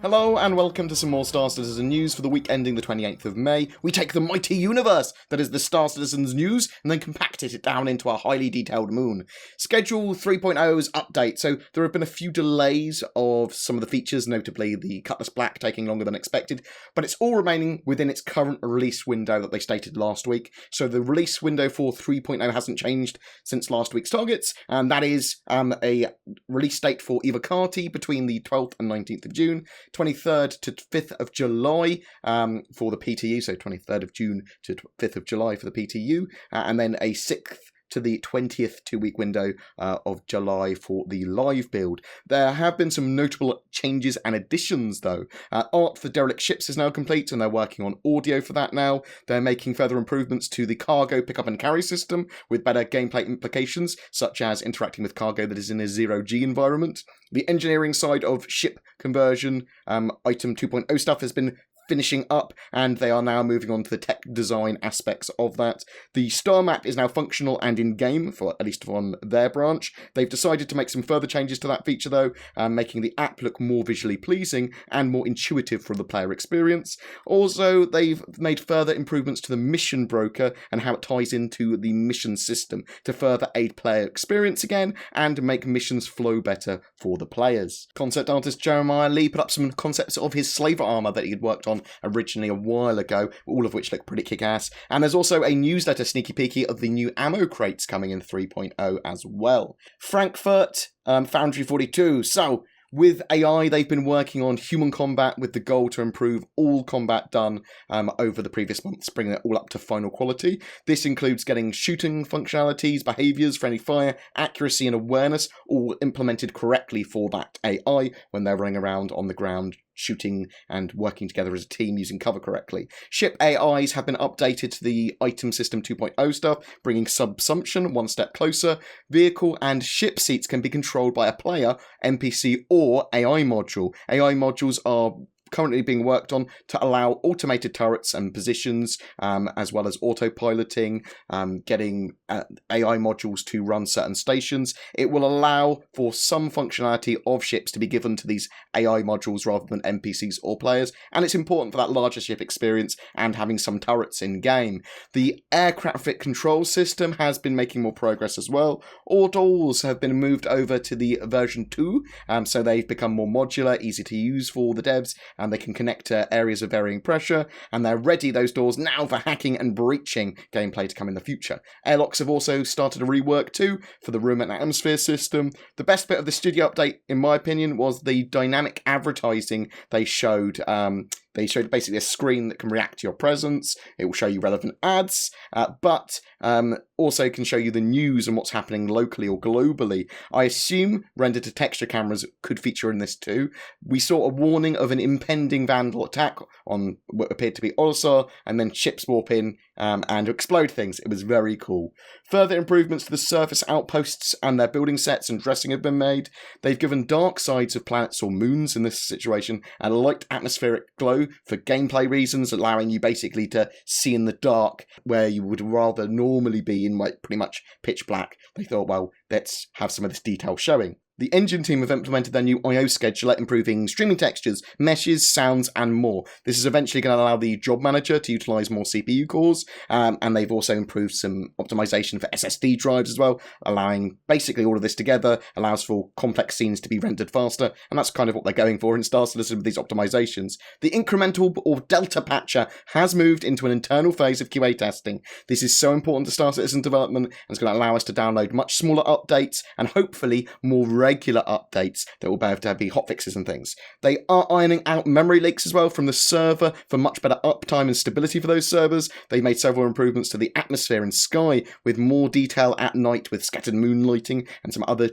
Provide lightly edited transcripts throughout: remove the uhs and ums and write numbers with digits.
Hello and welcome to some more Star Citizen news for the week ending the 28th of May. We take the mighty universe that is the Star Citizen's news and then compact it down into a highly detailed moon. Schedule 3.0's update. So there have been a few delays of some of the features, notably the Cutlass Black taking longer than expected, but it's all remaining within its current release window that they stated last week. So the release window for 3.0 hasn't changed since last week's targets, and that is a release date for Eva Carti between the 12th and 19th of June, 23rd to 5th of July for the PTU, so 23rd of June to 5th of July for the PTU, and then a 6th to the 20th two-week window of July for the live build. There have been some notable changes and additions, though. Art for derelict ships is now complete, and they're working on audio for that now. They're making further improvements to the cargo pickup and carry system with better gameplay implications, such as interacting with cargo that is in a zero-G environment. The engineering side of ship conversion, item 2.0 stuff has been finishing up, and they are now moving on to the tech design aspects of that. The star map is now functional and in-game, for at least on their branch. They've decided to make some further changes to that feature, though, making the app look more visually pleasing and more intuitive for the player experience. Also, they've made further improvements to the mission broker and how it ties into the mission system to further aid player experience again and make missions flow better for the players. Concept artist Jeremiah Lee put up some concepts of his slaver armor that he had worked on originally a while ago, all of which look pretty kick-ass. And there's also a newsletter sneaky peeky of the new ammo crates coming in 3.0 as well. Frankfurt, Foundry 42. So, with AI, they've been working on human combat with the goal to improve all combat done over the previous months, bringing it all up to final quality. This includes getting shooting functionalities, behaviours, friendly fire, accuracy and awareness all implemented correctly for that AI when they're running around on the ground shooting and working together as a team using cover correctly. Ship AIs have been updated to the item system 2.0 stuff, bringing subsumption one step closer. Vehicle and ship seats can be controlled by a player, NPC or AI module. AI modules are currently being worked on to allow automated turrets and positions, as well as autopiloting, getting AI modules to run certain stations. It will allow for some functionality of ships to be given to these AI modules rather than NPCs or players, and it's important for that larger ship experience and having some turrets in game. The air traffic control system has been making more progress as well. All doors have been moved over to the version 2, so they've become more modular, easy to use for the devs, and they can connect to areas of varying pressure, and they're ready, those doors, now for hacking and breaching gameplay to come in the future. Airlocks have also started a rework too for the room and atmosphere system. The best bit of the studio update, in my opinion, was the dynamic advertising they showed. They showed basically a screen that can react to your presence. It will show you relevant ads, but also can show you the news and what's happening locally or globally. I assume render-to-texture cameras could feature in this too. We saw a warning of an impending Vanduul attack on what appeared to be Olisar, and then ships warp in and explode things. It was very cool. Further improvements to the surface outposts and their building sets and dressing have been made. They've given dark sides of planets or moons in this situation a light atmospheric glow for gameplay reasons, allowing you basically to see in the dark where you would rather normally be in like pretty much pitch black. They thought, well, let's have some of this detail showing. The engine team have implemented their new I/O scheduler, improving streaming textures, meshes, sounds, and more. This is eventually going to allow the job manager to utilise more CPU cores, and they've also improved some optimization for SSD drives as well, allowing basically all of this together, allows for complex scenes to be rendered faster, and that's kind of what they're going for in Star Citizen with these optimizations. The incremental or delta patcher has moved into an internal phase of QA testing. This is so important to Star Citizen development, and it's going to allow us to download much smaller updates and hopefully more regular updates that will be able to be hotfixes and things. They are ironing out memory leaks as well from the server for much better uptime and stability for those servers. They made several improvements to the atmosphere and sky with more detail at night with scattered moonlighting and some other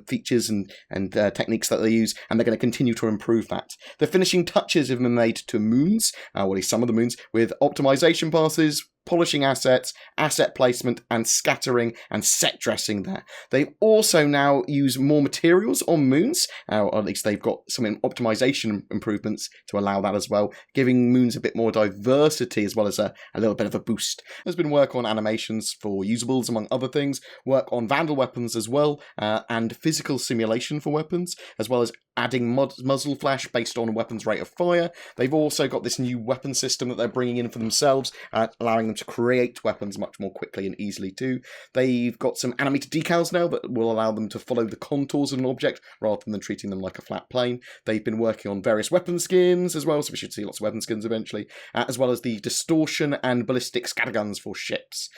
features and techniques that they use, and they're going to continue to improve that. The finishing touches have been made to moons, or at least some of the moons, with optimization passes, polishing assets, asset placement, and scattering and set dressing there. They also now use more materials on moons, or at least they've got some optimization improvements to allow that as well, giving moons a bit more diversity as well as a little bit of a boost. There's been work on animations for usables, among other things, work on Vanduul weapons as well, and physical simulation for weapons, as well as adding muzzle flash based on weapons rate of fire. They've also got this new weapon system that they're bringing in for themselves, allowing them to create weapons much more quickly and easily too. They've got some animated decals now that will allow them to follow the contours of an object rather than treating them like a flat plane. They've been working on various weapon skins as well, so we should see lots of weapon skins eventually, as well as the distortion and ballistic scatterguns for ships.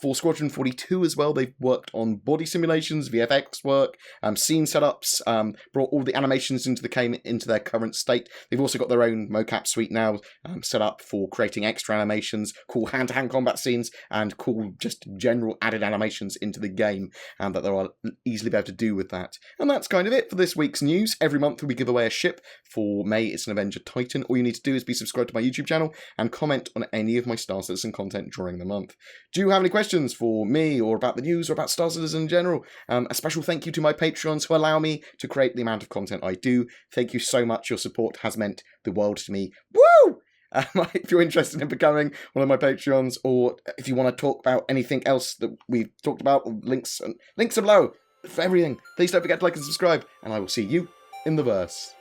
For Squadron 42 as well, they've worked on body simulations, VFX work, scene setups, brought all the animations into the game into their current state. They've also got their own mocap suite now set up for creating extra animations, cool hand-to-hand combat scenes, and cool just general added animations into the game that they'll easily be able to do with that. And that's kind of it for this week's news. Every month we give away a ship. For May, it's an Avenger Titan. All you need to do is be subscribed to my YouTube channel and comment on any of my Star Citizen content during the month. Do you have any questions for me or about the news or about Star Citizen in general? A special thank you to my Patreons who allow me to create the amount of content I do. Thank you so much. Your support has meant the world to me. Woo! If you're interested in becoming one of my Patreons, or if you want to talk about anything else that we've talked about, links are below for everything. Please don't forget to like and subscribe, and I will see you in the verse.